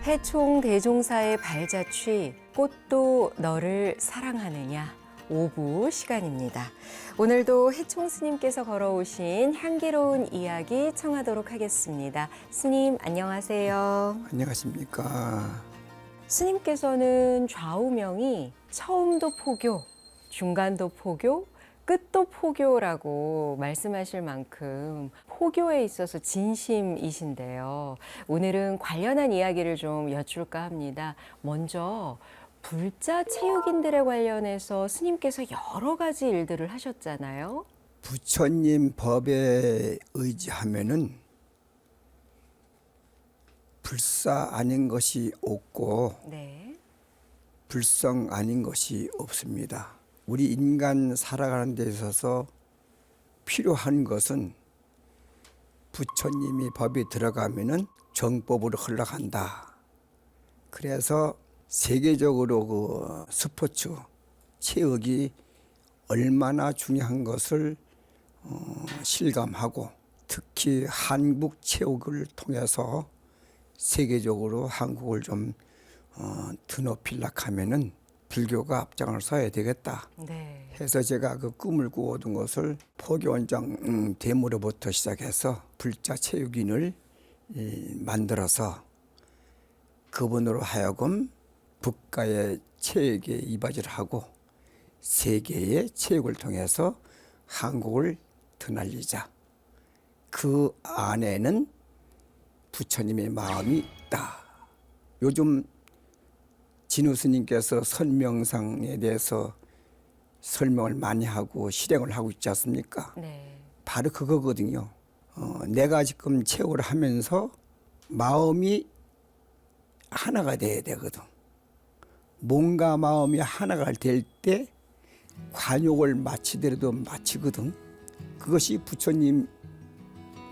해총 대종사의 발자취 꽃도 너를 사랑하느냐 오부 시간입니다. 오늘도 해총 스님께서 걸어오신 향기로운 이야기 청하도록 하겠습니다. 스님 안녕하세요. 안녕하십니까. 스님께서는 좌우명이 처음도 포교, 중간도 포교, 끝도 포교라고 말씀하실 만큼 포교에 있어서 진심이신데요. 오늘은 관련한 이야기를 좀 여쭐까 합니다. 먼저 불자 체육인들에 관련해서 스님께서 여러 가지 일들을 하셨잖아요. 부처님 법에 의지하면은 불사 아닌 것이 없고 네. 불성 아닌 것이 없습니다. 우리 인간 살아가는 데 있어서 필요한 것은 부처님이 법에 들어가면은 정법으로 흘러간다. 그래서 세계적으로 그 스포츠 체육이 얼마나 중요한 것을 실감하고 특히 한국 체육을 통해서 세계적으로 한국을 좀 드높이려고 하면은 불교가 앞장을 서야 되겠다. 네. 해서 제가 그 꿈을 꾸어둔 것을 포교원장 대무로부터 시작해서 불자 체육인을 만들어서 그분으로 하여금 국가의 체육에 이바지를 하고 세계의 체육을 통해서 한국을 드날리자. 그 안에는 부처님의 마음이 있다. 요즘 진우 스님께서 선명상에 대해서 설명을 많이 하고 실행을 하고 있지 않습니까? 네. 바로 그거거든요. 내가 지금 체육을 하면서 마음이 하나가 돼야 되거든. 몸과 마음이 하나가 될 때 관욕을 마치더라도 마치거든. 그것이 부처님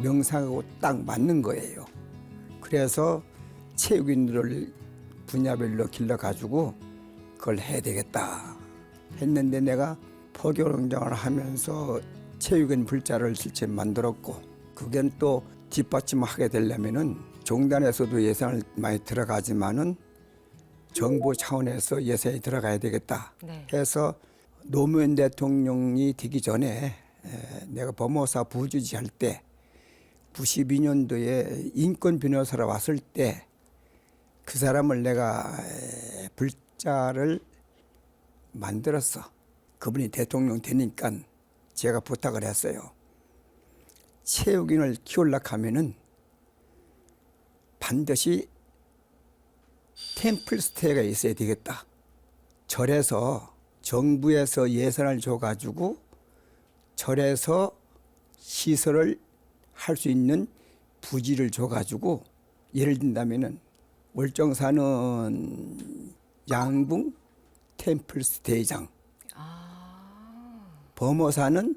명상하고 딱 맞는 거예요. 그래서 체육인들을 분야별로 길러가지고 그걸 해야 되겠다 했는데 내가 포교원장을 하면서 체육인 불자를 실제 만들었고 그게 또 뒷받침하게 되려면은 종단에서도 예산을 많이 들어가지만은 정부 차원에서 예산이 들어가야 되겠다 네. 해서 노무현 대통령이 되기 전에 내가 법무사 부주지 할 때 92년도에 인권 변호사로 왔을 때 그 사람을 내가 불자를 만들었어. 그분이 대통령 되니까 제가 부탁을 했어요. 체육인을 키우려고 하면은 반드시 템플스테이가 있어야 되겠다. 절에서 정부에서 예산을 줘가지고 절에서 시설을 할 수 있는 부지를 줘가지고 예를 든다면은 월정사는 양궁 템플스테이장, 범어사는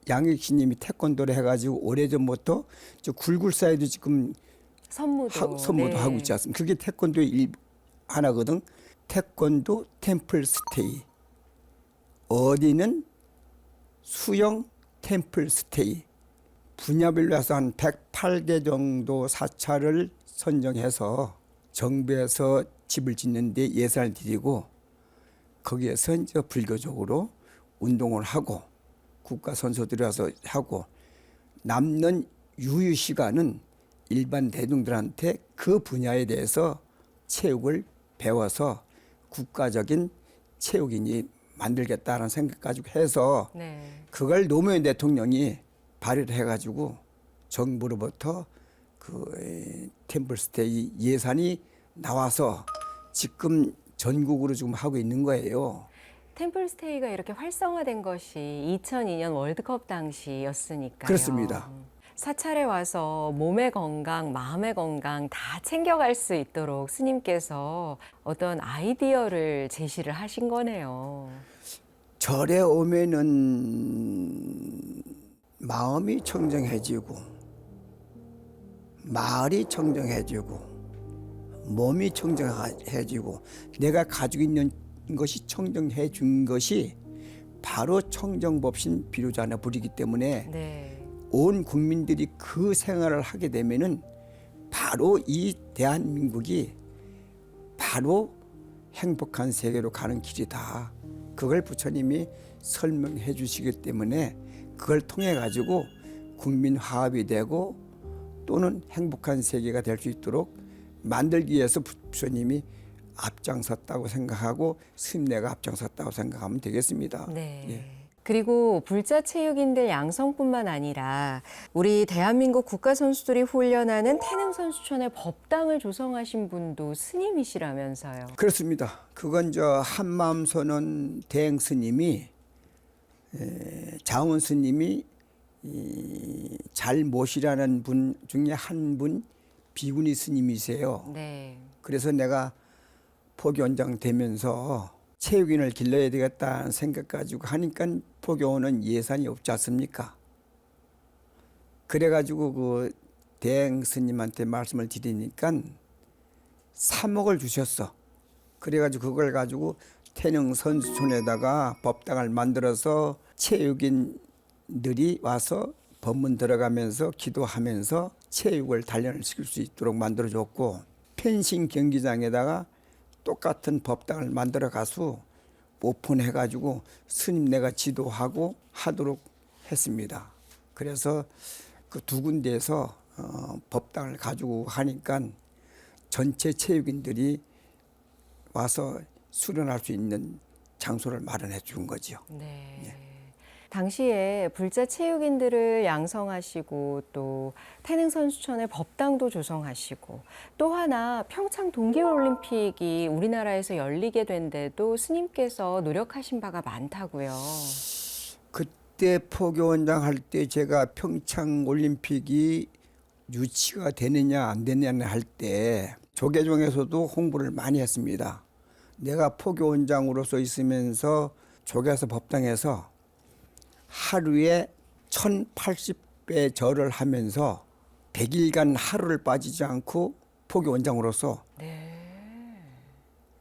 양익신님이 태권도를 해가지고 오래전부터 저 굴굴사에도 지금 선무도 네. 하고 있지 않습니까? 그게 태권도의 하나거든. 태권도 템플스테이. 어디는 수영 템플스테이. 분야별로 해서 한 108개 정도 사찰을 선정해서 정부에서 집을 짓는데 예산을 들이고 거기에서 이제 불교적으로 운동을 하고 국가 선수들이 와서 하고 남는 유휴 시간은 일반 대중들한테 그 분야에 대해서 체육을 배워서 국가적인 체육인이 만들겠다는 생각 가지고 해서 네. 그걸 노무현 대통령이 발의를 해가지고 정부로부터 그 템플스테이 예산이 나와서 지금 전국으로 지금 하고 있는 거예요. 템플스테이가 이렇게 활성화된 것이 2002년 월드컵 당시였으니까요. 그렇습니다. 사찰에 와서 몸의 건강, 마음의 건강 다 챙겨갈 수 있도록 스님께서 어떤 아이디어를 제시를 하신 거네요. 절에 오면은 마음이 청정해지고 말이 청정해지고 몸이 청정해지고 내가 가지고 있는 것이 청정해 준 것이 바로 청정법신 비로자나 불이기 때문에 네. 온 국민들이 그 생활을 하게 되면은 바로 이 대한민국이 바로 행복한 세계로 가는 길이다. 그걸 부처님이 설명해 주시기 때문에 그걸 통해 가지고 국민 화합이 되고 또는 행복한 세계가 될 수 있도록 만들기 위해서 부처님이 앞장섰다고 생각하고 스님네가 앞장섰다고 생각하면 되겠습니다. 네. 예. 그리고 불자 체육인들 양성뿐만 아니라 우리 대한민국 국가 선수들이 훈련하는 태릉 선수촌의 법당을 조성하신 분도 스님이시라면서요. 그렇습니다. 그건 저 한마음선언 대행 스님이 자원 스님이 잘 모시라는 분 중에 한 분 비구니 스님이세요. 네. 그래서 내가 포교원장 되면서 체육인을 길러야 되겠다는 생각 가지고 하니까 포교원은 예산이 없지 않습니까? 그래가지고 그 대행 스님한테 말씀을 드리니까 3억을 주셨어. 그래가지고 그걸 가지고 태릉 선수촌에다가 법당을 만들어서 체육인들이 와서 법문 들어가면서 기도하면서 체육을 단련을 시킬 수 있도록 만들어줬고, 펜싱 경기장에다가 똑같은 법당을 만들어 가서 오픈해가지고 스님네가 지도하고 하도록 했습니다. 그래서 그 두 군데에서 법당을 가지고 하니까 전체 체육인들이 와서 수련할 수 있는 장소를 마련해 준 거죠. 네. 예. 당시에 불자 체육인들을 양성하시고 또 태릉 선수촌의 법당도 조성하시고 또 하나 평창 동계올림픽이 우리나라에서 열리게 된 데도 스님께서 노력하신 바가 많다고요. 그때 포교원장 할 때 제가 평창 올림픽이 유치가 되느냐 안 되느냐 할 때 조계종에서도 홍보를 많이 했습니다. 내가 포교원장으로서 있으면서 조계에서 법당에서 하루에 1080배 절을 하면서 100일간 하루를 빠지지 않고 포교원장으로서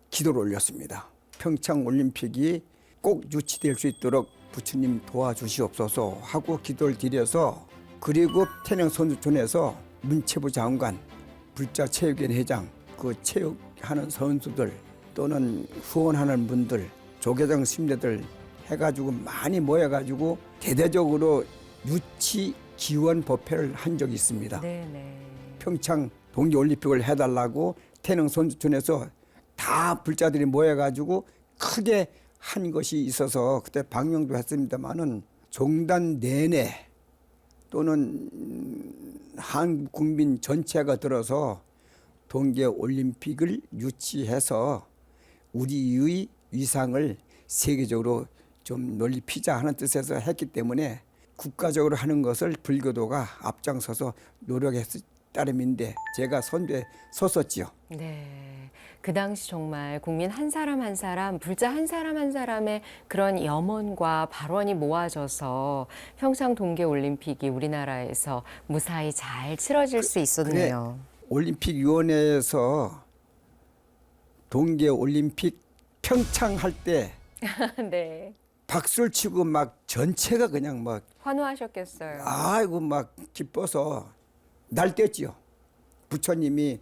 기도를 올렸습니다. 평창 올림픽이 꼭 유치될 수 있도록 부처님 도와주시옵소서 하고 기도를 드려서, 그리고 태릉 선수촌에서 문체부 장관, 불자 체육인 회장, 그 체육하는 선수들 또는 후원하는 분들, 조계장 스님들 해가지고 많이 모여가지고 대대적으로 유치 기원 법회를 한 적이 있습니다. 네네. 평창 동계올림픽을 해달라고 태릉 선수촌에서 다 불자들이 모여가지고 크게 한 것이 있어서 그때 방명도 했습니다마는 종단 내내 또는 한국 국민 전체가 들어서 동계올림픽을 유치해서 우리의 위상을 세계적으로 좀 넓히자 하는 뜻에서 했기 때문에 국가적으로 하는 것을 불교도가 앞장서서 노력했을 따름인데 제가 선두에 섰었지요. 네. 그 당시 정말 국민 한 사람 한 사람, 불자 한 사람 한 사람의 그런 염원과 발언이 모아져서 평창 동계올림픽이 우리나라에서 무사히 잘 치러질 수 있었네요. 올림픽위원회에서 동계올림픽 평창 할 때 네. 박수를 치고 막 전체가 그냥 막 환호하셨겠어요. 아이고 막 기뻐서 날뛰었지요. 부처님이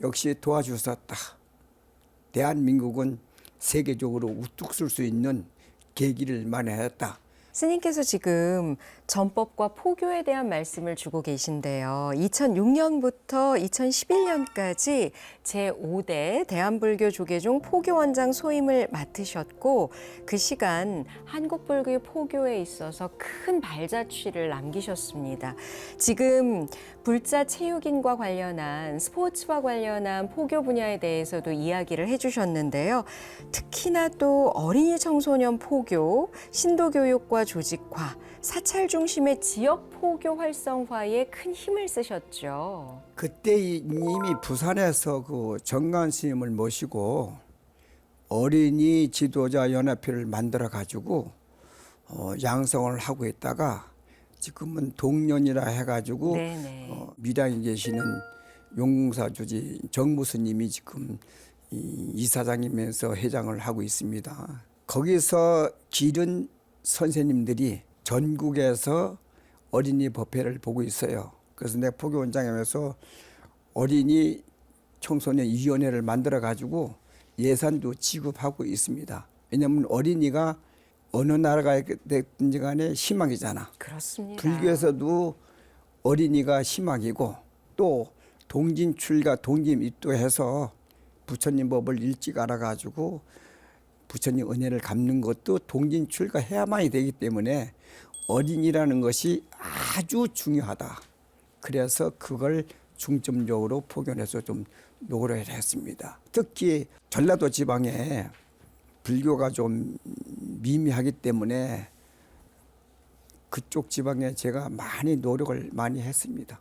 역시 도와주셨다. 대한민국은 세계적으로 우뚝 설 수 있는 계기를 마련했다. 스님께서 지금 전법과 포교에 대한 말씀을 주고 계신데요. 2006년부터 2011년까지 제5대 대한불교 조계종 포교원장 소임을 맡으셨고, 그 시간 한국불교 포교에 있어서 큰 발자취를 남기셨습니다. 지금 불자 체육인과 관련한 스포츠와 관련한 포교 분야에 대해서도 이야기를 해주셨는데요. 특히나 또 어린이 청소년 포교, 신도교육과 조직화, 사찰 중심의 지역 포교 활성화에 큰 힘을 쓰셨죠. 그때 이미 부산에서 그 정관 스님을 모시고 어린이 지도자 연합회를 만들어 가지고 양성을 하고 있다가 지금은 동년이라 해가지고 밀양에 계시는 용궁사 주지 정무스님이 지금 이사장이면서 회장을 하고 있습니다. 거기서 기른 선생님들이 전국에서 어린이 법회를 보고 있어요. 그래서 내가 포교원장에서 어린이 청소년 위원회를 만들어 가지고 예산도 지급하고 있습니다. 왜냐하면 어린이가 어느 나라가 됐든지 간에 희망이잖아. 그렇습니다. 불교에서도 어린이가 희망이고 또 동진 출가 동진 입도해서 부처님 법을 일찍 알아가지고 부처님 은혜를 갚는 것도 동진 출가해야만이 되기 때문에 어린이라는 것이 아주 중요하다. 그래서 그걸 중점적으로 포견해서 좀 노력을 했습니다. 특히 전라도 지방에 불교가 좀 미미하기 때문에 그쪽 지방에 제가 많이 노력을 많이 했습니다.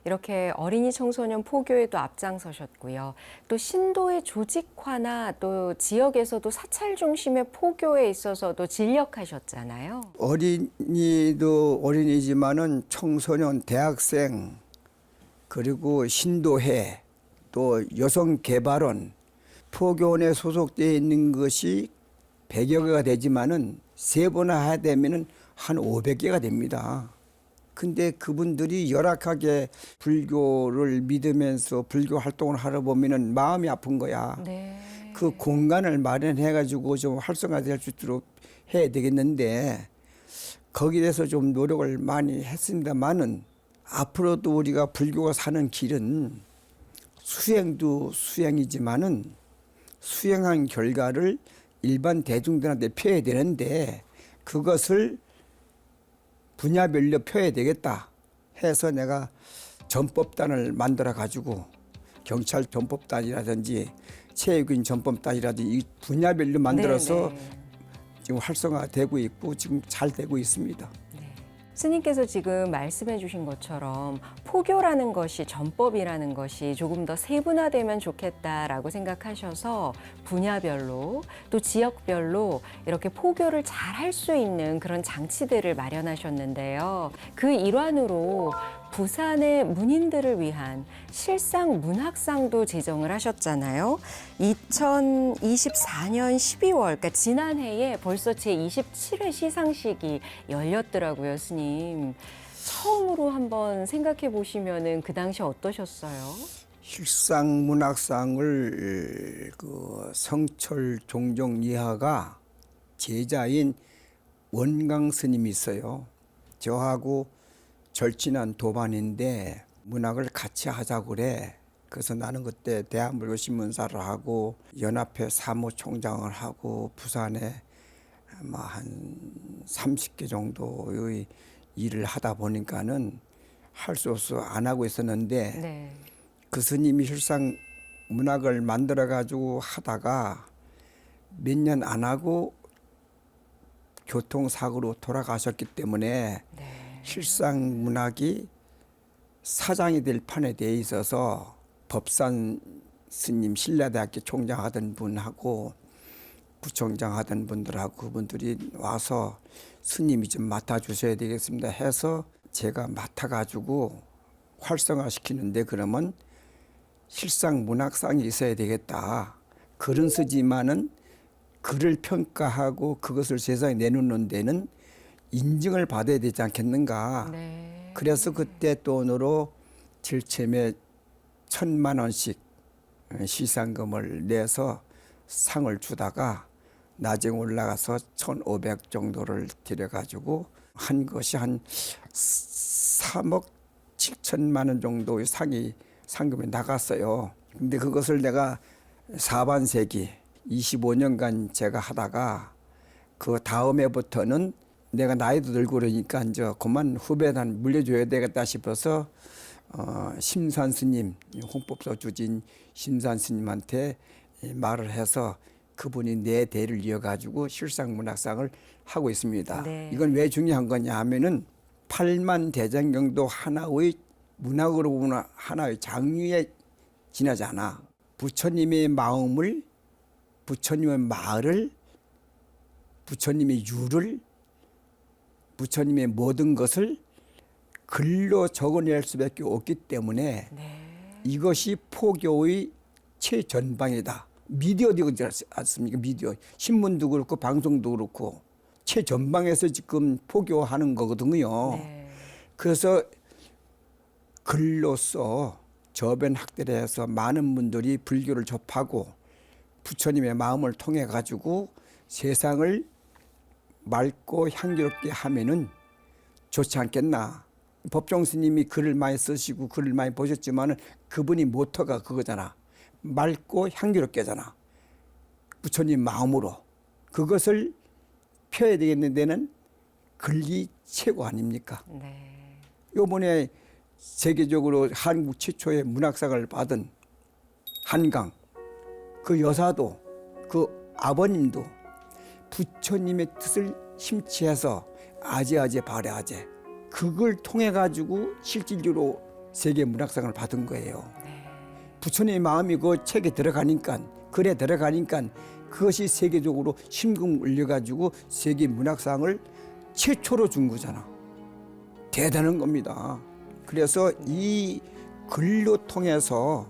이렇게 어린이 청소년 포교에도 앞장서셨고요. 또 신도의 조직화나 또 지역에서도 사찰 중심의 포교에 있어서도 진력하셨잖아요. 어린이도 어린이지만은 청소년, 대학생 그리고 신도회 또 여성개발원 포교원에 소속되어 있는 것이 100여 개가 되지만은 세분화해야 되면은 한 500개가 됩니다. 근데 그분들이 열악하게 불교를 믿으면서 불교 활동을 하러 보면은 마음이 아픈 거야. 네. 그 공간을 마련해 가지고 좀 활성화될 수 있도록 해야 되겠는데 거기에 대해서 좀 노력을 많이 했습니다만은 앞으로도 우리가 불교가 사는 길은 수행도 수행이지만은 수행한 결과를 일반 대중들한테 펴야 되는데 그것을 분야별로 펴야 되겠다 해서 내가 전법단을 만들어 가지고 경찰 전법단이라든지 체육인 전법단이라든지 이 분야별로 만들어서 네, 네. 지금 활성화되고 있고 지금 잘 되고 있습니다. 스님께서 지금 말씀해 주신 것처럼 포교라는 것이 전법이라는 것이 조금 더 세분화되면 좋겠다라고 생각하셔서 분야별로 또 지역별로 이렇게 포교를 잘 할 수 있는 그런 장치들을 마련하셨는데요. 그 일환으로 부산의 문인들을 위한 실상 문학상도 제정을 하셨잖아요. 2024년 12월, 그러니까 지난해에 벌써 제27회 시상식이 열렸더라고요, 스님. 처음으로 한번 생각해 보시면은 그 당시 어떠셨어요? 실상 문학상을 그 성철 종종 이하가 제자인 원강 스님이 있어요. 저하고 절친한 도반인데 문학을 같이 하자고 그래. 그래서 나는 그때 대한불교 신문사를 하고 연합회 사무총장을 하고 부산에 한 30개 정도의 일을 하다 보니까는 할 수 없어 안 하고 있었는데 네. 그 스님이 실상 문학을 만들어 가지고 하다가 몇 년 안 하고 교통사고로 돌아가셨기 때문에 네. 실상 문학이 사장이 될 판에 돼 있어서 법산 스님 신라대학교 총장 하던 분하고 부총장 하던 분들하고 그분들이 와서 스님이 좀 맡아주셔야 되겠습니다 해서 제가 맡아가지고 활성화시키는데 그러면 실상 문학상이 있어야 되겠다. 글은 쓰지만은 글을 평가하고 그것을 세상에 내놓는 데는 인증을 받아야 되지 않겠는가. 네. 그래서 그때 돈으로 질체매 1,000만 원씩 시상금을 내서 상을 주다가 나중에 올라가서 1,500 정도를 들여가지고 한 것이 한 3억 7천만 원 정도의 상금이 나갔어요. 근데 그것을 내가 사반세기 25년간 제가 하다가 그 다음해부터는 내가 나이도 들고 그러니까 이제 그만 후배단 물려줘야 되겠다 싶어서 심산 스님, 홍법서 주진 심산 스님한테 말을 해서 그분이 내 대를 이어가지고 실상문학상을 하고 있습니다. 네. 이건 왜 중요한 거냐 하면은 8만 대장경도 하나의 문학으로 보면 하나의 장류에 지나지 않아. 부처님의 마음을, 부처님의 말을, 부처님의 유를, 부처님의 모든 것을 글로 적어낼 수밖에 없기 때문에 네. 이것이 포교의 최전방이다. 미디어도 그렇지 않습니까? 미디어. 신문도 그렇고 방송도 그렇고 최전방에서 지금 포교하는 거거든요. 네. 그래서 글로써 저변 학대를 해서 많은 분들이 불교를 접하고 부처님의 마음을 통해 가지고 세상을 맑고 향기롭게 하면은 좋지 않겠나. 법정 스님이 글을 많이 쓰시고 글을 많이 보셨지만은 그분이 모토가 그거잖아. 맑고 향기롭게잖아. 부처님 마음으로 그것을 펴야 되겠는 데는 글이 최고 아닙니까? 네. 요번에 세계적으로 한국 최초의 문학상을 받은 한강 그 여사도 그 아버님도 부처님의 뜻을 심취해서 아제아제 발해아제 그걸 통해 가지고 실질적으로 세계 문학상을 받은 거예요. 부처님의 마음이 그 책에 들어가니까 글에 들어가니까 그것이 세계적으로 심금 울려 가지고 세계 문학상을 최초로 준 거잖아. 대단한 겁니다. 그래서 이 글로 통해서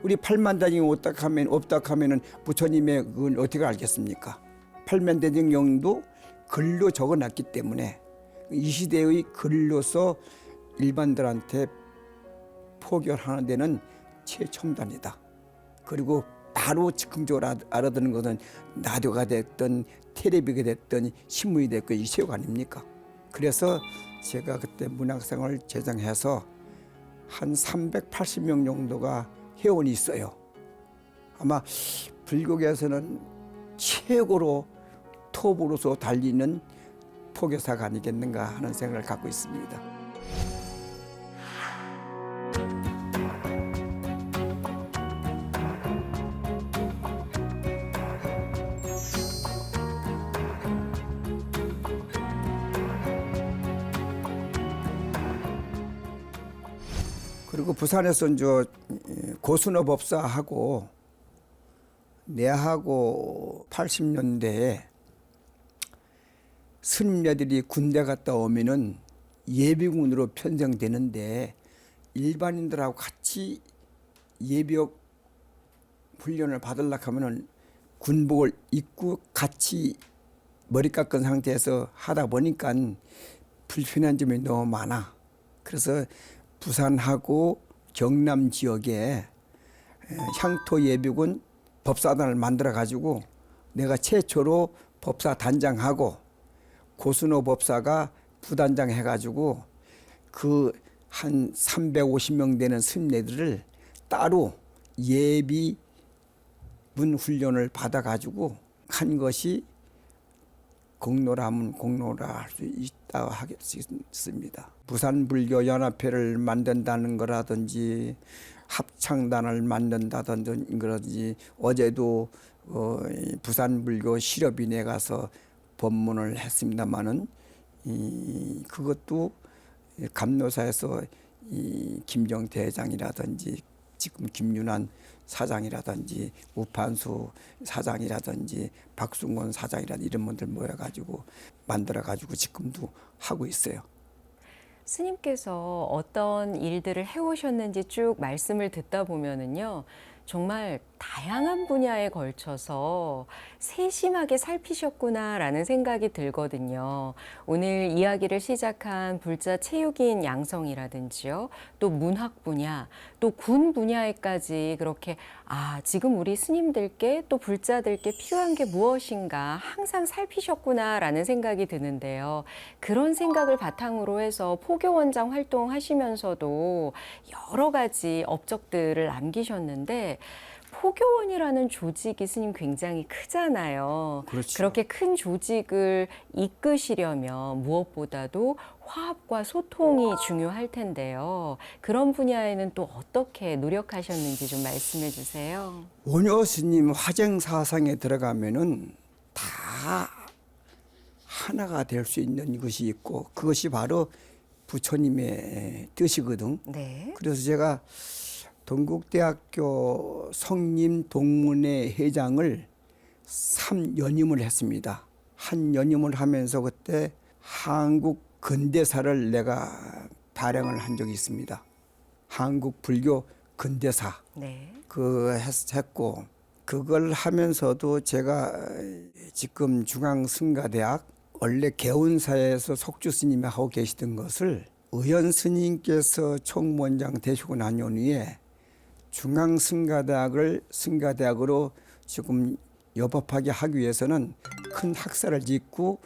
우리 팔만다중이 없다 하면은 부처님의 그걸 어떻게 알겠습니까? 팔만대중경도 글로 적어놨기 때문에 이 시대의 글로서 일반들한테 포결하는 데는 최첨단이다. 그리고 바로 즉흥적으로 알아듣는 것은 라디오가 됐든 텔레비가 됐든 신문이 됐든 이 최고 아닙니까? 그래서 제가 그때 문학상을 제정해서 한 380명 정도가 회원이 있어요. 아마 불교계에서는 최고로 톱으로서 달리는 포교사가 아니겠는가 하는 생각을 갖고 있습니다. 그리고 부산에서 이제 고순호 법사하고 내하고 80년대에 스님네들이 군대 갔다 오면은 예비군으로 편성되는데 일반인들하고 같이 예비역 훈련을 받으려고 하면은 군복을 입고 같이 머리 깎은 상태에서 하다 보니까 불편한 점이 너무 많아. 그래서 부산하고 경남 지역에 향토 예비군 법사단을 만들어 가지고 내가 최초로 법사 단장하고 고순호 법사가 부단장 해가지고 그 한 350명 되는 스님네들을 따로 예비군 훈련을 받아가지고 한 것이 공로라면 공로라 할 수 있다고 하겠습니다. 부산불교연합회를 만든다는 거라든지 합창단을 만든다든지 그러지 어제도 부산불교 실업인에 가서 법문을 했습니다마는 그것도 감노사에서 이 김정대장이라든지 지금 김윤환 사장이라든지 우판수 사장이라든지 박순곤 사장이라든지 이런 분들 모여가지고 만들어가지고 지금도 하고 있어요. 스님께서 어떤 일들을 해오셨는지 쭉 말씀을 듣다 보면은요, 정말 다양한 분야에 걸쳐서 세심하게 살피셨구나라는 생각이 들거든요. 오늘 이야기를 시작한 불자 체육인 양성이라든지요, 또 문학 분야, 또 군 분야에까지 그렇게 지금 우리 스님들께 또 불자들께 필요한 게 무엇인가 항상 살피셨구나라는 생각이 드는데요. 그런 생각을 바탕으로 해서 포교원장 활동하시면서도 여러 가지 업적들을 남기셨는데 포교원이라는 조직이 스님 굉장히 크잖아요. 그렇죠. 그렇게 큰 조직을 이끄시려면 무엇보다도 화합과 소통이 중요할 텐데요. 그런 분야에는 또 어떻게 노력하셨는지 좀 말씀해 주세요. 원효 스님 화쟁사상에 들어가면은 다 하나가 될 수 있는 것이 있고 그것이 바로 부처님의 뜻이거든. 네. 그래서 제가 동국대학교 성림 동문회 회장을 3연임을 했습니다. 한 연임을 하면서 그때 한국 근대사를 내가 발행을 한 적이 있습니다. 한국 불교 근대사 네. 했고 그걸 하면서도 제가 지금 중앙승가대학 원래 개운사에서 석주 스님이 하고 계시던 것을 의현 스님께서 총무원장 되시고 난 후에 중앙승가대학을 승가대학으로 조금 여법하게 하기 위해서는 큰 학사를 짓고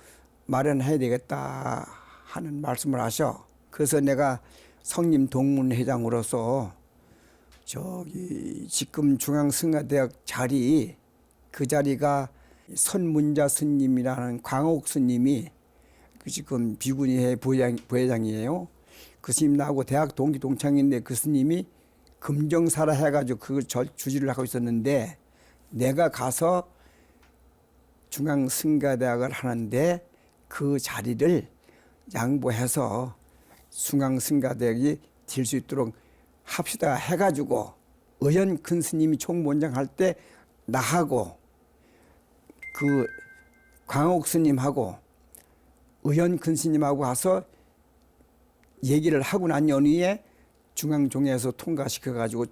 마련해야 되겠다 하는 말씀을 하셔. 그래서 내가 성림 동문회장으로서 저기 지금 중앙승가대학 자리 그 자리가 선문자 스님이라는 광옥 스님이 그 지금 비구니회 부회장이에요. 그 스님 나하고 대학 동기 동창인데 그 스님이 금정사라 해가지고 그 주지를 하고 있었는데 내가 가서 중앙승가대학을 하는데 그 자리를 양보해서 중앙승가대학이 될 수 있도록 합시다 해가지고 의연 큰 스님이 총무원장 할 때 나하고 그 광옥 스님하고 의연 큰 스님하고 가서 얘기를 하고 난 연후에 중앙종회에서 통과시켜가지고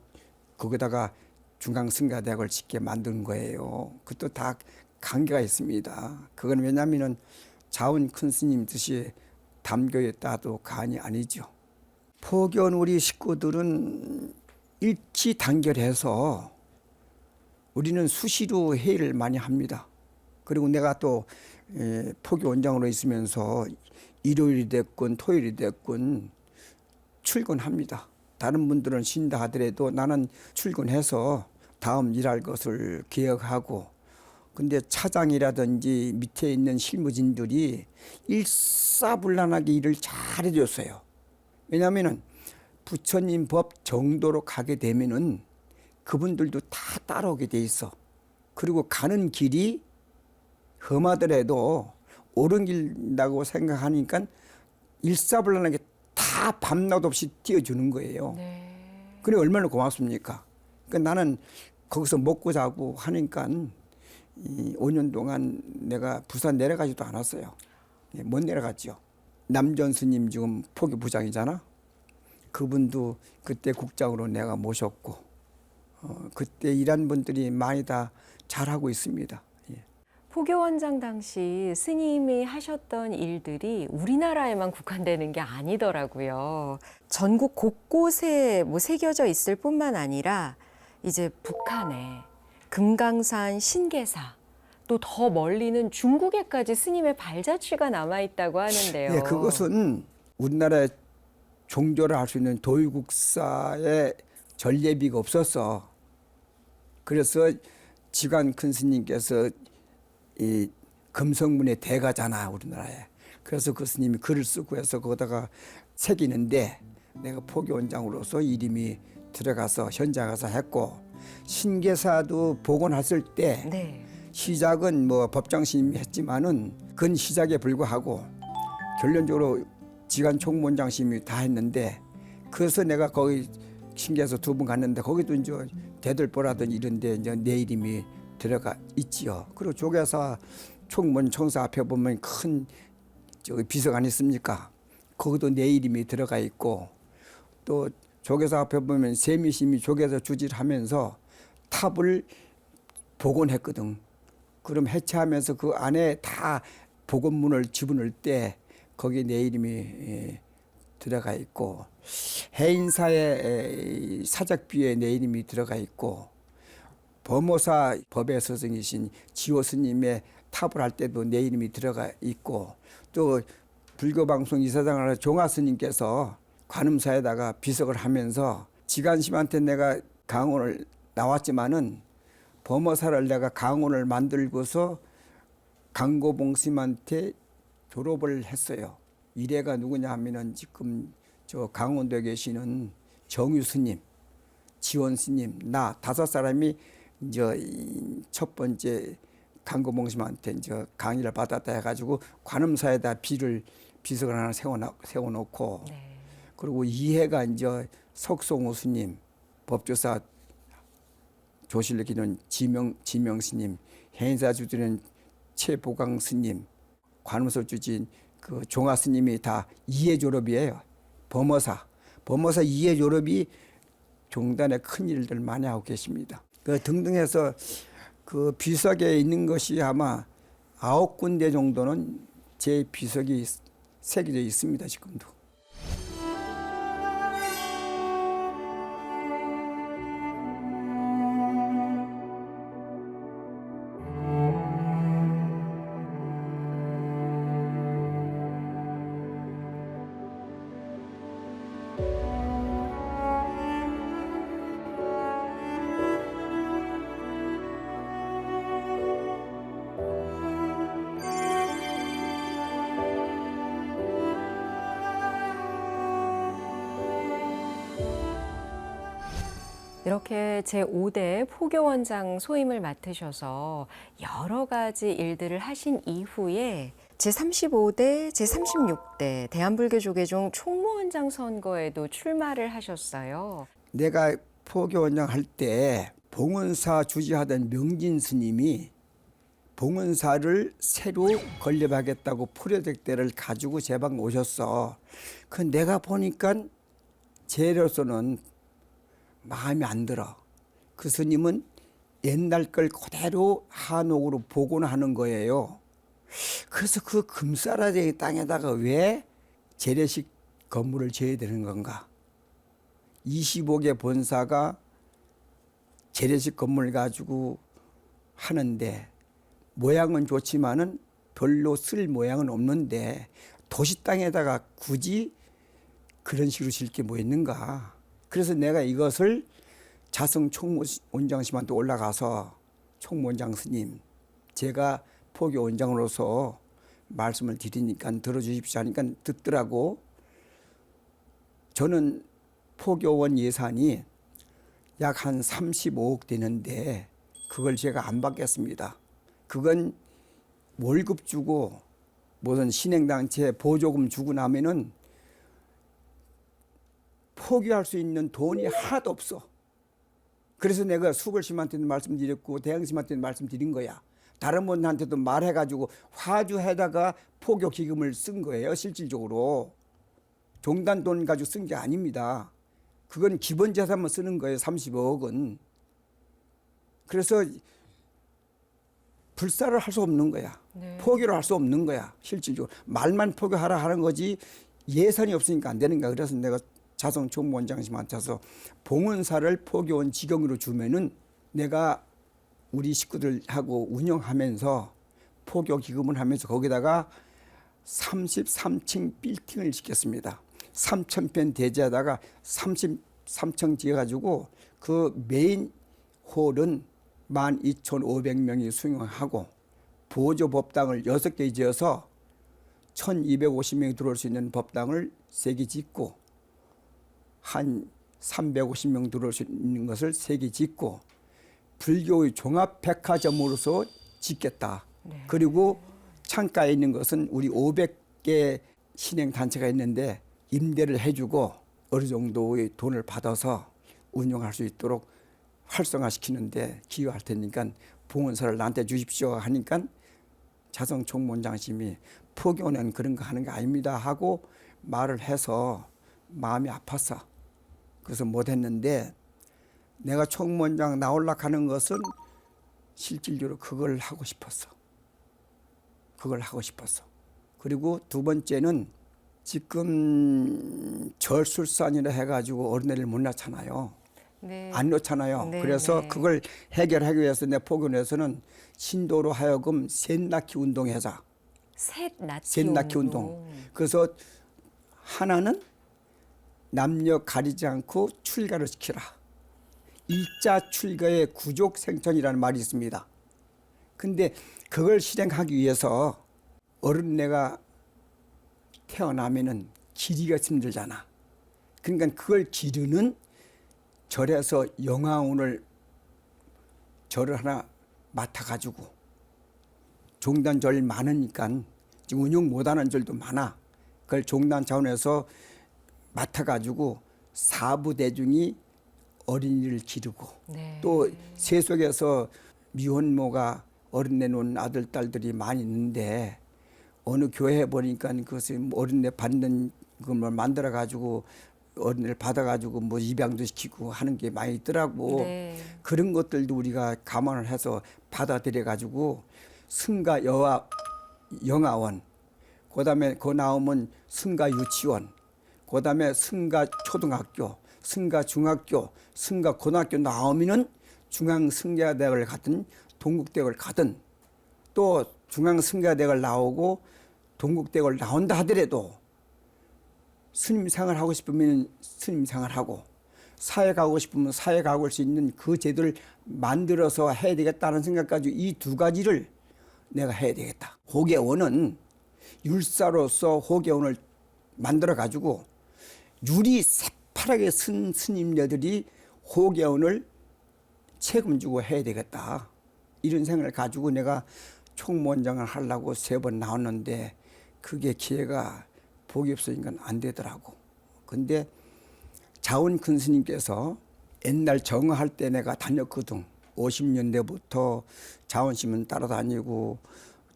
거기다가 중앙승가대학을 짓게 만든 거예요. 그것도 다 관계가 있습니다. 그건 왜냐하면 자원 큰 스님 뜻이 담겨있다도 간이 아니죠. 포견 우리 식구들은 일치 단결해서 우리는 수시로 회의를 많이 합니다. 그리고 내가 또 포교 원장으로 있으면서 일요일이 됐건 토요일이 됐건 출근합니다. 다른 분들은 쉰다 하더라도 나는 출근해서 다음 일할 것을 기억하고 근데 차장이라든지 밑에 있는 실무진들이 일사불란하게 일을 잘 해줬어요. 왜냐하면 부처님 법 정도로 가게 되면은 그분들도 다 따라오게 돼 있어. 그리고 가는 길이 험하더라도 옳은 길이라고 생각하니까 일사불란하게 다 밤낮 없이 띄워주는 거예요. 네. 그래 얼마나 고맙습니까? 그러니까 나는 거기서 먹고 자고 하니까 이 5년 동안 내가 부산 내려가지도 않았어요. 못 내려갔죠. 남전 스님 지금 포교 부장이잖아. 그분도 그때 국장으로 내가 모셨고 그때 일한 분들이 많이 다 잘하고 있습니다. 예. 포교 원장 당시 스님이 하셨던 일들이 우리나라에만 국한되는 게 아니더라고요. 전국 곳곳에 새겨져 있을 뿐만 아니라 이제 북한에 금강산 신계사 또 더 멀리는 중국에까지 스님의 발자취가 남아 있다고 하는데요. 예, 그것은 우리나라의 종교를 할 수 있는 도의국사에 전례비가 없었어. 그래서 지관 큰 스님께서 이 금성문의 대가잖아 우리나라에. 그래서 그 스님이 글을 쓰고 해서 거기다가 새기는데 내가 포교 원장으로서 이름이 들어가서 현장 가서 했고 신계사도 복원했을 때 네. 시작은 뭐 법장 스님이 했지만은 그건 시작에 불과하고 결론적으로 지관 총무원장 스님이 다 했는데 그래서 내가 거기 신계사 2번 갔는데 거기도 이제 대들보라든지 이런데 이제 내 이름이 들어가 있지요. 그리고 조계사 총무원 청사 앞에 보면 큰 저기 비서관 있습니까? 거기도 내 이름이 들어가 있고 또 조계사 앞에 보면 세미심이 조계사 주지하면서 탑을 복원했거든. 그럼 해체하면서 그 안에 다 복원문을 집어넣을 때 거기 내 이름이 들어가 있고 해인사의 사적비에 내 이름이 들어가 있고 범호사 법의 스승이신 지호 스님의 탑을 할 때도 내 이름이 들어가 있고 또 불교방송 이사장을 하는 종화 스님께서 관음사에다가 비석을 하면서 지간심한테 내가 강원을 나왔지만은 범어사를 내가 강원을 만들고서 강고봉 스님한테 졸업을 했어요. 이래가 누구냐 하면은 지금 저 강원도에 계시는 정유 스님, 지원 스님, 나 5사람이 이제 첫 번째 강고봉 스님한테 이제 강의를 받았다 해가지고 관음사에다 비석을 하나 세워놓고 네. 그리고 이해가 이제 석송호 스님, 법조사 조실을 기는 지명 스님, 해인사 주지는 최보강 스님, 관음서 주진 그 종화 스님이 다 이해 졸업이에요. 범어사 이해 졸업이 종단에 큰 일들 많이 하고 계십니다. 그 등등해서 그 비석에 있는 것이 아마 9군데 정도는 제 비석이 새겨져 있습니다. 지금도. 이렇게 제5대 포교원장 소임을 맡으셔서 여러 가지 일들을 하신 이후에 제35대, 제36대 대한불교조계종 총무원장 선거에도 출마를 하셨어요. 내가 포교원장 할 때 봉은사 주지하던 명진 스님이 봉은사를 새로 건립하겠다고 프로젝트를 가지고 제 방 오셨어. 그 내가 보니까 제로서는 마음에 안 들어. 그 스님은 옛날 걸 그대로 한옥으로 복원하는 거예요. 그래서 그 금싸라지 땅에다가 왜 재래식 건물을 지어야 되는 건가? 25개 본사가 재래식 건물을 가지고 하는데 모양은 좋지만은 별로 쓸 모양은 없는데 도시 땅에다가 굳이 그런 식으로 질 게 뭐 있는가? 그래서 내가 이것을 자성 총무원장님한테 올라가서 총무원장 스님, 제가 포교원장으로서 말씀을 드리니까 들어주십시오 하니까 듣더라고. 저는 포교원 예산이 약 한 35억 되는데 그걸 제가 안 받겠습니다. 그건 월급 주고 무슨 신행단체 보조금 주고 나면은 포기할 수 있는 돈이 하나도 없어. 그래서 내가 수걸심한테도 말씀드렸고 대양심한테도 말씀드린 거야. 다른 분한테도 말해가지고 화주에다가 포교 기금을 쓴 거예요. 실질적으로 종단 돈 가지고 쓴 게 아닙니다. 그건 기본 재산만 쓰는 거예요. 30억은. 그래서 불사를 할 수 없는 거야. 네. 포교를 할 수 없는 거야. 실질적으로 말만 포교하라 하는 거지 예산이 없으니까 안 되는 거야. 그래서 내가 자성 총무원장님한테서 봉은사를 포교원 직영으로 주면은 내가 우리 식구들하고 운영하면서 포교 기금을 하면서 거기다가 33층 빌딩을 짓겠습니다. 3,000평 대지에다가 33층 지어가지고 그 메인 홀은 12,500명이 수용하고 보조 법당을 6개 지어서 1,250명이 들어올 수 있는 법당을 3개 짓고 한 350명 들어올 수 있는 것을 3개 짓고 불교의 종합백화점으로서 짓겠다. 네. 그리고 창가에 있는 것은 우리 500개 신행단체가 있는데 임대를 해주고 어느 정도의 돈을 받아서 운영할 수 있도록 활성화시키는데 기여할 테니까 봉헌사를 나한테 주십시오 하니까 자성 총무원장님이 포교는 그런 거 하는 게 아닙니다 하고 말을 해서 마음이 아팠어. 그래서 못했는데 내가 총무원장 나올라 하는 것은 실질적으로 그걸 하고 싶었어. 그걸 하고 싶었어. 그리고 두 번째는 지금 절술산이라 해가지고 어린애를 못 낳잖아요. 네. 안 놓잖아요. 네, 그래서 네. 그걸 해결하기 위해서 내 포교원에서는 신도로 하여금 셋 낳기 운동하자. 셋 셋 낳기 운동. 그래서 하나는 남녀 가리지 않고 출가를 시키라. 일자 출가의 구족 생존이라는 말이 있습니다. 근데 그걸 실행하기 위해서 어른애가 태어나면은 기리가 힘들잖아. 그러니까 그걸 기르는 절에서 영화운을 절을 하나 맡아가지고 종단절 많으니까 지금 운영 못하는 절도 많아. 그걸 종단 차원에서 맡아가지고 사부대중이 어린이를 기르고 네. 또 세속에서 미혼모가 어린애 놓은 아들 딸들이 많이 있는데 어느 교회에 보니까 그것을 어린애 받는 그걸 만들어 가지고 어린애를 받아 가지고 뭐 입양도 시키고 하는 게 많이 있더라고. 네. 그런 것들도 우리가 감안을 해서 받아들여 가지고 승가 영아원, 그다음에 그 나오면 승가 유치원, 그다음에 승가 초등학교, 승가 중학교, 승가 고등학교 나오면은 중앙 승가대학을 가든 동국대학을 가든 또 중앙 승가대학을 나오고 동국대학을 나온다 하더라도 스님 생활 하고 싶으면 스님 생활하고 사회 가고 싶으면 사회 가고 올 수 있는 그 제도를 만들어서 해야 되겠다는 생각까지 이 두 가지를 내가 해야 되겠다. 호계원은 율사로서 호계원을 만들어 가지고 율이 새파랗게 쓴 스님네들이 호계원을 책임지고 해야 되겠다. 이런 생각을 가지고 내가 총무원장을 하려고 3번 나왔는데 그게 기회가 복이 없으니까 안 되더라고. 근데 자원 큰 스님께서 옛날 정화할 때 내가 다녔거든. 50년대부터 자원심은 따라다니고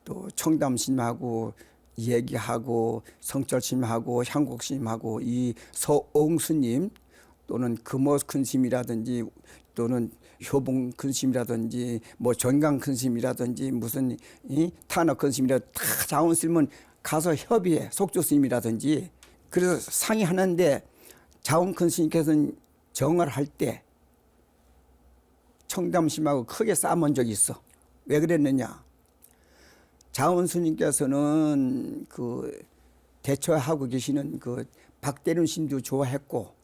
또 청담스님하고 얘기하고 성철스님하고 향곡스님하고 이 서옹스님 또는 금호 큰스님이라든지 또는 효봉 큰스님이라든지 뭐 전강 큰스님이라든지 무슨 타너 큰스님이라 다 자원스님은 가서 협의해. 속조스님이라든지 그래서 상의하는데 자원 큰스님께서는 정을 할 때 청담스님하고 크게 싸운 적이 있어. 왜 그랬느냐? 자원 스님께서는 그 대처하고 계시는 그 박대륜 스님도 좋아했고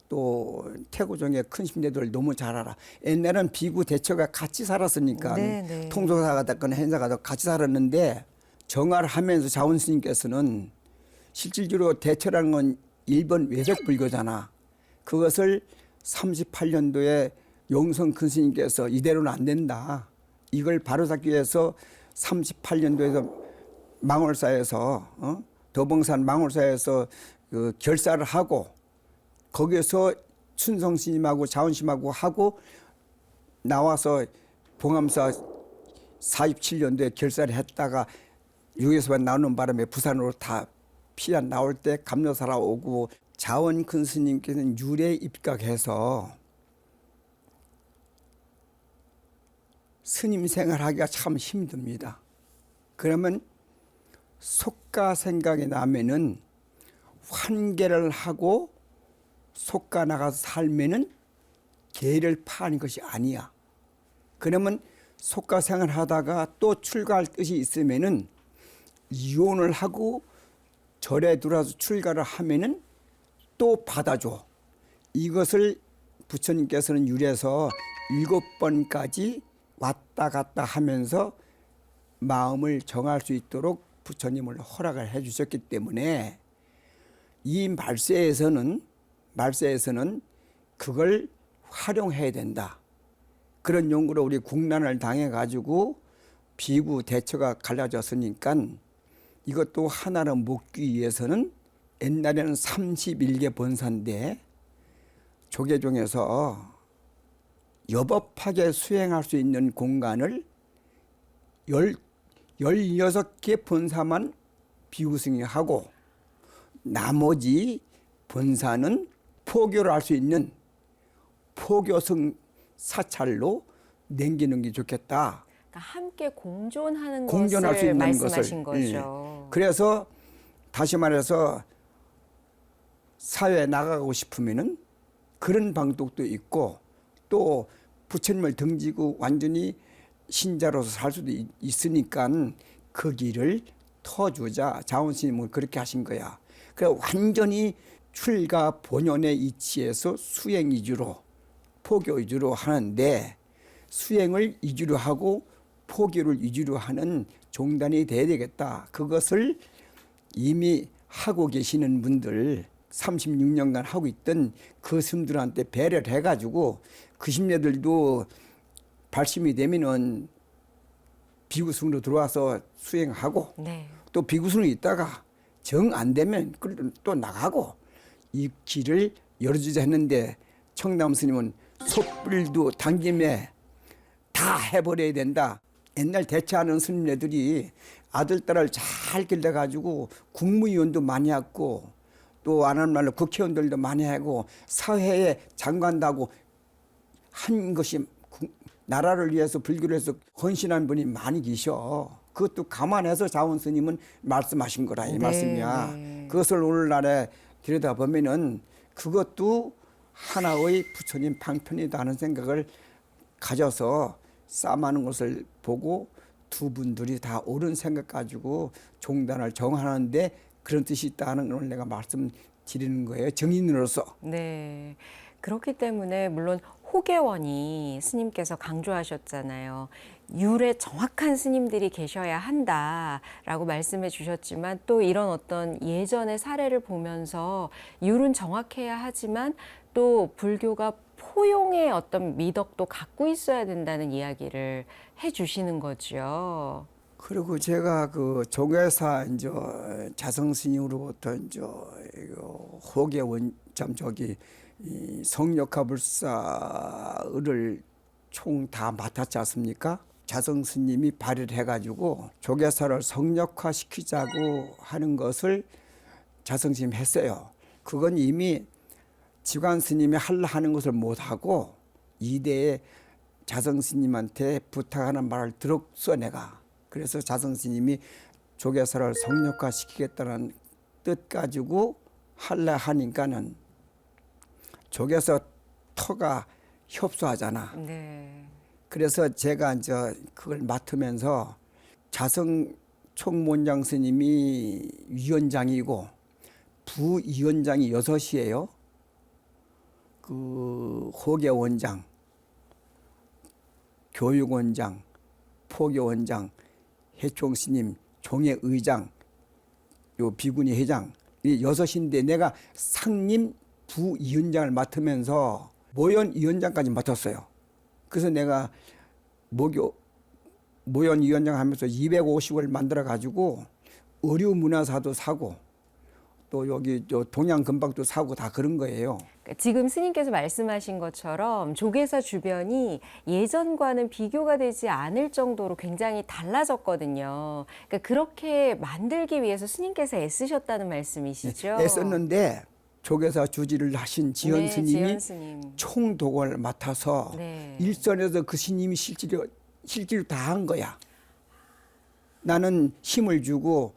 또 태고종의 큰 스님들 너무 잘 알아. 옛날엔 비구 대처가 같이 살았으니까 네네. 통도사가 됐거나 행사가 됐거나 같이 살았는데 정화를 하면서 자원 스님께서는 실질적으로 대처라는 건 일본 외적 불교잖아. 그것을 38년도에 용성 큰 스님께서 이대로는 안 된다. 이걸 바로잡기 위해서 38년도에서 망월사에서 도봉산 망월사에서 그 결사를 하고 거기에서 춘성 스님하고 자원 스님하고 하고 나와서 봉암사 47년도에 결사를 했다가 육에서만 나오는 바람에 부산으로 다 피난 나올 때 감로사라 오고 자원 큰 스님께서는 유례 입각해서 스님 생활하기가 참 힘듭니다. 그러면 속가 생각이 나면은 환계를 하고 속가 나가서 살면은 계를 파는 것이 아니야. 그러면 속가 생활하다가 또 출가할 뜻이 있으면은 이혼을 하고 절에 들어와서 출가를 하면은 또 받아줘. 이것을 부처님께서는 유래서 7번까지 왔다 갔다 하면서 마음을 정할 수 있도록 부처님을 허락을 해 주셨기 때문에 이 말세에서는 그걸 활용해야 된다. 그런 용구로 우리 국난을 당해 가지고 비구 대처가 갈라졌으니까 이것도 하나로 묶기 위해서는 옛날에는 31개 본사인데 조계종에서 여법하게 수행할 수 있는 공간을 16개 본사만 비구승하고 나머지 본사는 포교를 할 수 있는 포교승 사찰로 남기는 게 좋겠다. 그러니까 함께 공존하는 공존할 것을 수 있는 말씀하신 것을. 거죠. 그래서 다시 말해서 사회에 나가고 싶으면은 그런 방법도 있고 또 부처님을 등지고 완전히 신자로서 살 수도 있으니까 그 길을 터주자. 자원스님은 그렇게 하신 거야. 그래 완전히 출가 본연의 이치에서 수행 위주로 포교 위주로 하는데 수행을 위주로 하고 포교를 위주로 하는 종단이 돼야 되겠다. 그것을 이미 하고 계시는 분들 36년간 하고 있던 그 스님들한테 배려를 해가지고 그 심녀들도 발심이 되면은 비구승으로 들어와서 수행하고 네. 또 비구승으로 있다가 정 안 되면 또 나가고 이 길을 열어주자 했는데 청남 스님은 촛불도 당김에 다 해버려야 된다. 옛날 대처하는 스님네들이 아들, 딸을 잘 길러가지고 국무위원도 많이 했고 또 안 하는 말로 국회의원들도 많이 하고 사회에 장관도 하고 한 것이 나라를 위해서 불교를 해서 헌신한 분이 많이 계셔. 그것도 감안해서 자원 스님은 말씀하신 거라 이 네, 말씀이야. 네. 그것을 오늘날에 들여다보면은 그것도 하나의 부처님 방편이다 하는 생각을 가져서 싸움하는 것을 보고 두 분들이 다 옳은 생각 가지고 종단을 정하는데 그런 뜻이 있다는 걸 내가 말씀드리는 거예요. 정인으로서. 네. 그렇기 때문에 물론 호계원이 스님께서 강조하셨잖아요. 율에 정확한 스님들이 계셔야 한다라고 말씀해 주셨지만 또 이런 어떤 예전의 사례를 보면서 율은 정확해야 하지만 또 불교가 포용의 어떤 미덕도 갖고 있어야 된다는 이야기를 해주시는 거죠. 그리고 제가 그 조계사 이제 자성 스님으로부터 이제 호계 원참 저기 이 성역화불사를 총 다 맡았지 않습니까? 자성 스님이 발의를 해가지고 조계사를 성역화 시키자고 하는 것을 자성 스님 했어요. 그건 이미 지관 스님이 하려 하는 것을 못하고 이대에 자성 스님한테 부탁하는 말을 들었어 내가. 그래서 자성 스님이 조계사를 성역화 시키겠다는 뜻 가지고 하려 하니까는 조계사 터가 협소하잖아. 네. 그래서 제가 이제 그걸 맡으면서 자성 총무원장 스님이 위원장이고 부위원장이 6이에요. 그 호계원장, 교육원장, 포교원장, 해총스님, 종회의장, 요 비구니 회장 이 6인데 내가 상임 부위원장을 맡으면서 모연위원장까지 맡았어요. 그래서 내가 모연위원장 하면서 250을 만들어 가지고 의류문화사도 사고 또 여기 동양금박도 사고 다 그런 거예요. 지금 스님께서 말씀하신 것처럼 조계사 주변이 예전과는 비교가 되지 않을 정도로 굉장히 달라졌거든요. 그러니까 그렇게 만들기 위해서 스님께서 애쓰셨다는 말씀이시죠? 애썼는데 조계사 주지를 하신 지연 네, 스님이 지연 스님. 총독을 맡아서 네. 일선에서 그 스님이 실질로 다 한 거야. 나는 힘을 주고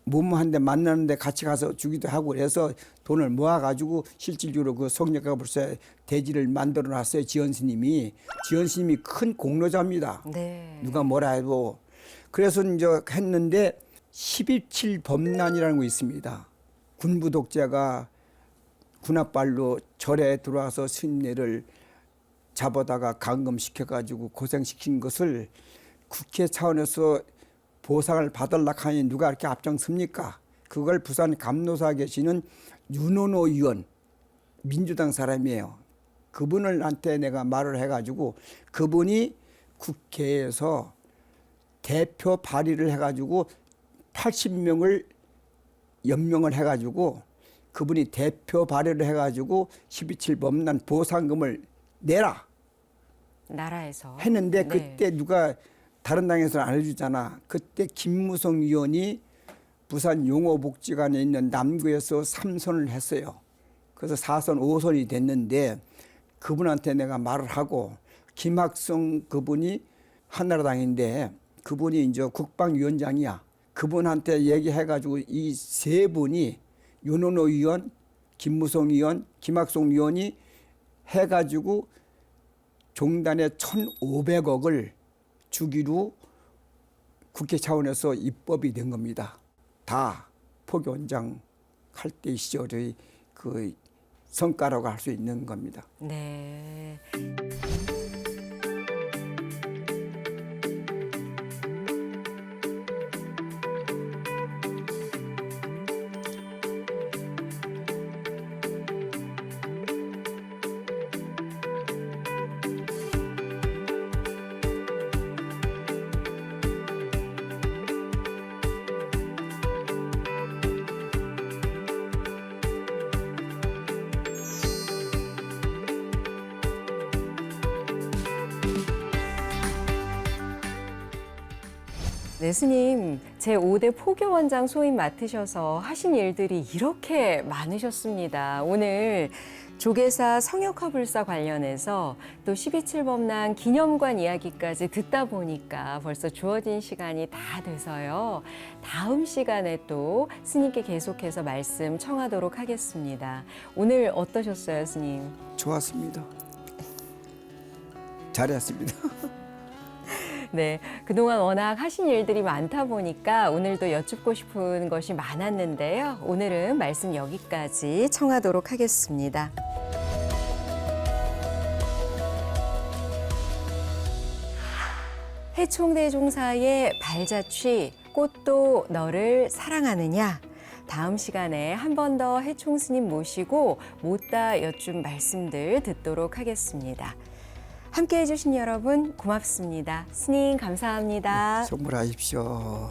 몸 한 대 만나는데 같이 가서 주기도 하고 그래서 돈을 모아가지고 실질적으로 그 성역화불사 대지를 만들어 놨어요. 지연 스님이. 지연 스님이 큰 공로자입니다. 네. 누가 뭐라 해도. 그래서 이제 했는데 12.7 범난이라는 거 있습니다. 군부 독재가 군합발로 절에 들어와서 스님네를 잡아다가 감금시켜가지고 고생시킨 것을 국회 차원에서 보상을 받으려고 하니 누가 이렇게 앞장섭니까? 그걸 부산 감노사 계시는 윤원호 의원, 민주당 사람이에요. 그분한테 내가 말을 해가지고 그분이 국회에서 대표 발의를 해가지고 80명을 연명을 해가지고 그분이 대표 발의를 해가지고 12.7 범난 보상금을 내라 나라에서 했는데 네. 그때 누가 다른 당에서는 안 해주잖아. 그때 김무성 의원이 부산 용호복지관에 있는 남구에서 3선을 했어요. 그래서 4선, 5선이 됐는데 그분한테 내가 말을 하고 김학성 그분이 한나라당인데 그분이 이제 국방위원장이야. 그분한테 얘기해가지고 이 세 분이 윤원호 의원, 김무성 의원, 김학성 의원이 해가지고 종단에 1,500억을 주기로 국회 차원에서 입법이 된 겁니다. 다 포교원장 할 때 시절의 그 성과라고 할 수 있는 겁니다. 네. 네, 스님, 제5대 포교원장 소임 맡으셔서 하신 일들이 이렇게 많으셨습니다. 오늘 조계사 성역화불사 관련해서 또 12.7 범난 기념관 이야기까지 듣다 보니까 벌써 주어진 시간이 다 돼서요. 다음 시간에 또 스님께 계속해서 말씀 청하도록 하겠습니다. 오늘 어떠셨어요, 스님? 좋았습니다. 잘했습니다. 네, 그동안 워낙 하신 일들이 많다 보니까 오늘도 여쭙고 싶은 것이 많았는데요. 오늘은 말씀 여기까지 청하도록 하겠습니다. 해총대 종사의 발자취 꽃도 너를 사랑하느냐? 다음 시간에 한 번 더 해총 스님 모시고 못다 여쭌 말씀들 듣도록 하겠습니다. 함께해 주신 여러분 고맙습니다. 스님 감사합니다. 선물하십시오.